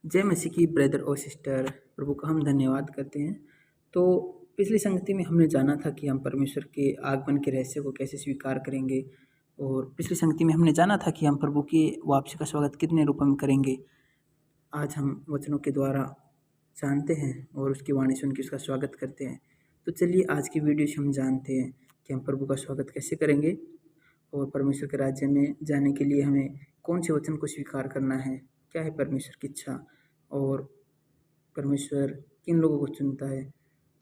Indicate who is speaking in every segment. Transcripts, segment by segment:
Speaker 1: जय मसीह की ब्रदर और सिस्टर, प्रभु का हम धन्यवाद करते हैं। तो पिछली संगति में हमने जाना था कि हम परमेश्वर के आगमन के रहस्य को कैसे स्वीकार करेंगे, और पिछली संगति में हमने जाना था कि हम प्रभु की वापसी का स्वागत कितने रूपों में करेंगे। आज हम वचनों के द्वारा जानते हैं और उसकी वाणी सुन के उसका स्वागत करते हैं। तो चलिए आज की वीडियो से हम जानते हैं कि हम प्रभु का स्वागत कैसे करेंगे और परमेश्वर के राज्य में जाने के लिए हमें कौन से वचन को स्वीकार करना है, क्या है परमेश्वर की इच्छा और परमेश्वर किन लोगों को चुनता है।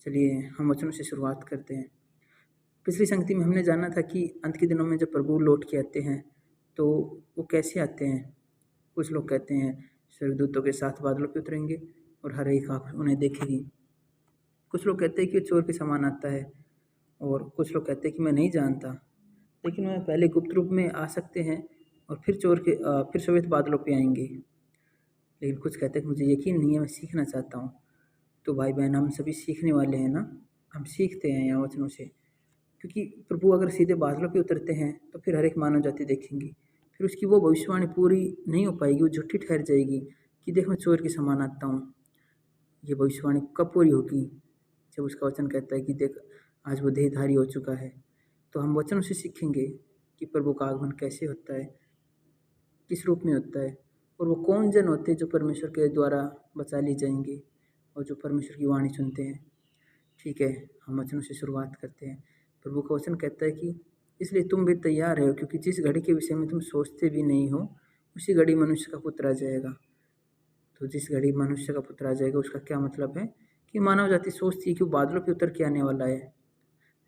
Speaker 1: चलिए हम वचनों से शुरुआत करते हैं। पिछली संगति में हमने जाना था कि अंत के दिनों में जब प्रभु लौट के आते हैं तो वो कैसे आते हैं। कुछ लोग कहते हैं स्वर्गदूतों के साथ बादलों पे उतरेंगे और हर एक आँख उन्हें देखेगी। कुछ लोग कहते हैं कि चोर के समान आता है, और कुछ लोग कहते हैं कि मैं नहीं जानता, लेकिन वह पहले गुप्त रूप में आ सकते हैं और फिर श्वेत बादलों पे आएंगे। लेकिन कुछ कहते हैं कि मुझे यकीन नहीं है, मैं सीखना चाहता हूँ। तो भाई बहन, हम सभी सीखने वाले हैं ना, हम सीखते हैं यहाँ वचनों से। क्योंकि प्रभु अगर सीधे बादलों पे उतरते हैं तो फिर हर एक मानव जाति देखेंगी, फिर उसकी वो भविष्यवाणी पूरी नहीं हो पाएगी, वो झूठी ठहर जाएगी कि देख मैं चोर के समान आता हूँ। ये भविष्यवाणी कब पूरी होगी? जब उसका वचन कहता है कि देख आज वो देहधारी हो चुका है। तो हम वचनों से सीखेंगे कि प्रभु का आगमन कैसे होता है, किस रूप में होता है, और वो कौन जन होते हैं जो परमेश्वर के द्वारा बचा लिए जाएंगे और जो परमेश्वर की वाणी सुनते हैं। ठीक है, हम वचनों से शुरुआत करते हैं। प्रभु का वचन कहता है कि इसलिए तुम भी तैयार रहो, क्योंकि जिस घड़ी के विषय में तुम सोचते भी नहीं हो उसी घड़ी मनुष्य का पुत्र आ जाएगा। तो जिस घड़ी मनुष्य का पुत्र आ जाएगा उसका क्या मतलब है कि मानव जाति सोचती है कि वो बादलों पे उतर के आने वाला है,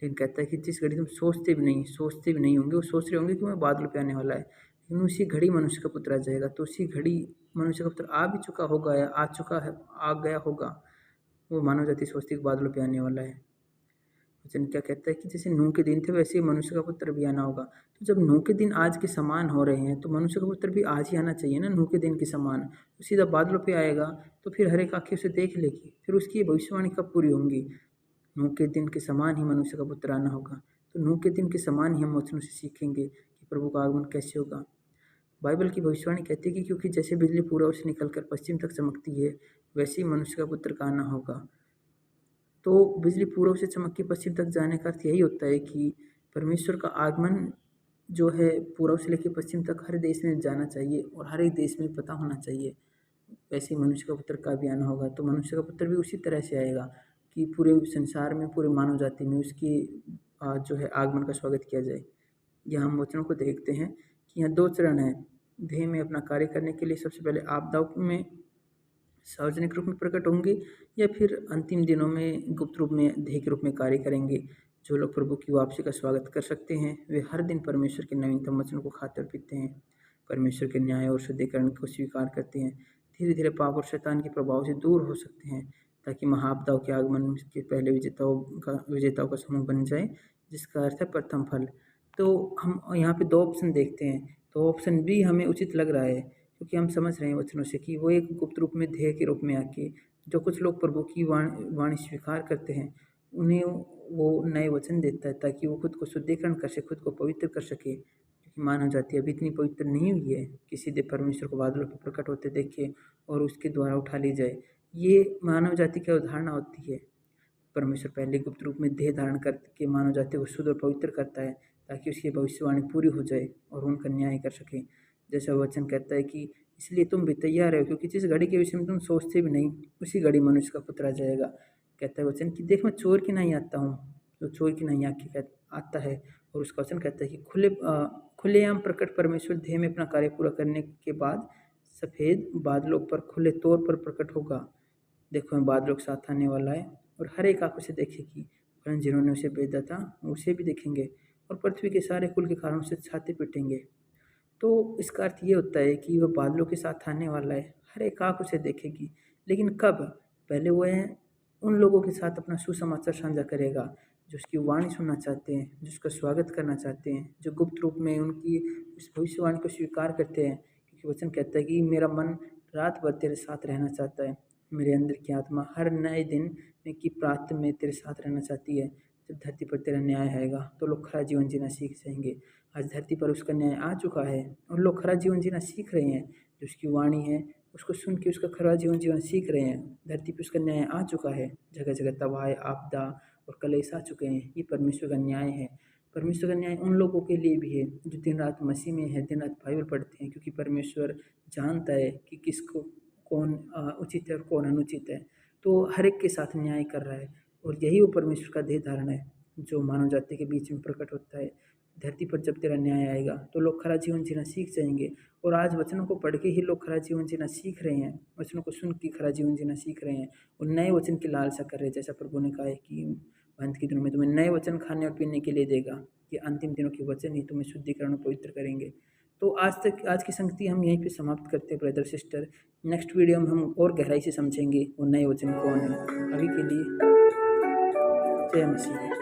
Speaker 1: लेकिन कहता है कि जिस घड़ी तुम सोचते भी नहीं होंगे, वो सोच रहे होंगे कि मैं बादलों पे आने वाला है, लेकिन उसी घड़ी मनुष्य का पुत्र आ जाएगा। तो उसी घड़ी मनुष्य का पुत्र आ भी चुका होगा या आ चुका है, आ गया होगा। वो मानव जाति सोचती है कि बादलों पे आने वाला है। वचन क्या कहता है कि जैसे नूह के दिन थे वैसे ही मनुष्य का पुत्र भी आना होगा। तो जब नूह के दिन आज के समान हो रहे हैं तो मनुष्य का पुत्र भी आज ही आना चाहिए ना, नूह के दिन के समान। वो सीधा बादलों पे आएगा तो फिर हर एक आँखें उसे देख लेगी, फिर उसकी भविष्यवाणी कब पूरी होंगी? नूह के दिन के समान ही मनुष्य का पुत्र आना होगा। तो नूह के दिन के समान ही हम वचनों से सीखेंगे कि प्रभु का आगमन कैसे होगा। बाइबल की भविष्यवाणी कहती है कि क्योंकि जैसे बिजली पूर्व से निकलकर पश्चिम तक चमकती है, वैसे ही मनुष्य का पुत्र का आना होगा। तो बिजली पूर्व से चमक के पश्चिम तक जाने का अर्थ यही होता है कि परमेश्वर का आगमन जो है पूर्व से लेकर पश्चिम तक हर देश में जाना चाहिए और हर एक देश में पता होना चाहिए। वैसे ही मनुष्य का पुत्र का भी आना होगा। तो मनुष्य का पुत्र भी उसी तरह से आएगा कि पूरे संसार में, पूरे मानव जाति में उसकी जो है आगमन का स्वागत किया जाए। यहाँ हम वचनों को देखते हैं कि यहाँ 2 चरण हैं। देह में अपना कार्य करने के लिए सबसे पहले आपदाओं में सार्वजनिक रूप में प्रकट होंगे, या फिर अंतिम दिनों में गुप्त रूप में देह के रूप में कार्य करेंगे। जो लोग प्रभु की वापसी का स्वागत कर सकते हैं वे हर दिन परमेश्वर के नवीनतम वचनों को खाते और पीते हैं, परमेश्वर के न्याय और शुद्धिकरण को स्वीकार करते हैं, धीरे धीरे पाप और शैतान के प्रभाव से दूर हो सकते हैं, ताकि महाआपदाओं के आगमन के पहले विजेताओं का समूह बन जाए, जिसका अर्थ है प्रथम फल। तो हम यहाँ पे 2 ऑप्शन देखते हैं, तो ऑप्शन बी हमें उचित लग रहा है, क्योंकि हम समझ रहे हैं वचनों से कि वो एक गुप्त रूप में ध्येय के रूप में आके जो कुछ लोग प्रभु की वाणी स्वीकार करते हैं उन्हें वो नए वचन देता है, ताकि वो खुद को शुद्धिकरण कर सके, खुद को पवित्र कर सके। क्योंकि मानव जाति अभी इतनी पवित्र नहीं हुई है कि सीधे परमेश्वर को बादलों पर प्रकट होते देखे और उसके द्वारा उठा ली जाए। ये मानव जाति की अवधारणा होती है। परमेश्वर पहले गुप्त रूप में देह धारण करके मानव जाति को शुद्ध और पवित्र करता है, ताकि उसकी भविष्यवाणी पूरी हो जाए और उनका न्याय कर सके। जैसा वचन कहता है कि इसलिए तुम भी तैयार रहो, क्योंकि जिस घड़ी के विषय में तुम सोचते भी नहीं उसी घड़ी मनुष्य का पुत्र आ जाएगा। कहता है वचन कि देख मैं चोर की नहीं आता हूँ, जो चोर की नहीं आके आता है। और उसका वचन कहता है कि खुलेआम प्रकट परमेश्वर देह में अपना कार्य पूरा करने के बाद सफ़ेद बादलों पर खुले तौर पर प्रकट होगा। देखो मैं बादलों के साथ आने वाला है और हर एक आँख उसे देखेगी, वरन जिन्होंने उसे भेजा था उसे भी देखेंगे, और पृथ्वी के सारे कुल के कारण उसे छाती पीटेंगे। तो इसका अर्थ ये होता है कि वह बादलों के साथ आने वाला है, हर एक आँख उसे देखेगी। लेकिन कब? पहले वह उन लोगों के साथ अपना सुसमाचार साझा करेगा जो उसकी वाणी सुनना चाहते हैं, जो उसका स्वागत करना चाहते हैं, जो गुप्त रूप में उनकी उस भविष्यवाणी को स्वीकार करते हैं। क्योंकि वचन कहता है कि मेरा मन रात भर तेरे साथ रहना चाहता है, मेरे अंदर की आत्मा हर नए दिन में की प्रात में तेरे साथ रहना चाहती है। जब धरती पर तेरा न्याय आएगा तो लोग खरा जीवन जीना सीख जाएंगे। आज धरती पर उसका न्याय आ चुका है और लोग खरा जीवन जीना सीख रहे हैं। जो उसकी वाणी है उसको सुन के उसका खरा जीवन जीवन सीख रहे हैं। धरती पे उसका न्याय आ चुका है, जगह जगह तबाही, आपदा और कलेश आ चुके हैं। ये परमेश्वर का न्याय है। परमेश्वर का न्याय उन लोगों के लिए भी है जो दिन रात मसीह में है, दिन रात बाइबल पढ़ते हैं, क्योंकि परमेश्वर जानता है कि किसको कौन उचित है और कौन अनुचित है। तो हर एक के साथ न्याय कर रहा है, और यही वो परमेश्वर का देह धारण है जो मानव जाति के बीच में प्रकट होता है। धरती पर जब तेरा न्याय आएगा तो लोग खरा जीवन जीना सीख जाएंगे। और आज वचनों को पढ़ के ही लोग खरा जीवन जीना सीख रहे हैं, वचनों को सुन के खरा जीवन जीना सीख रहे हैं और नए वचन की लालसा कर रहे हैं। जैसा प्रभु ने कहा है कि अंत के दिनों में तुम्हें नए वचन खाने और पीने के लिए देगा। ये अंतिम दिनों के वचन ही तुम्हें शुद्धिकरण और पवित्र करेंगे। तो आज की संगति हम यहीं पे समाप्त करते हैं ब्रदर सिस्टर। नेक्स्ट वीडियो में हम और गहराई से समझेंगे वो नए वचन कौन है। अभी के लिए जय मसीह।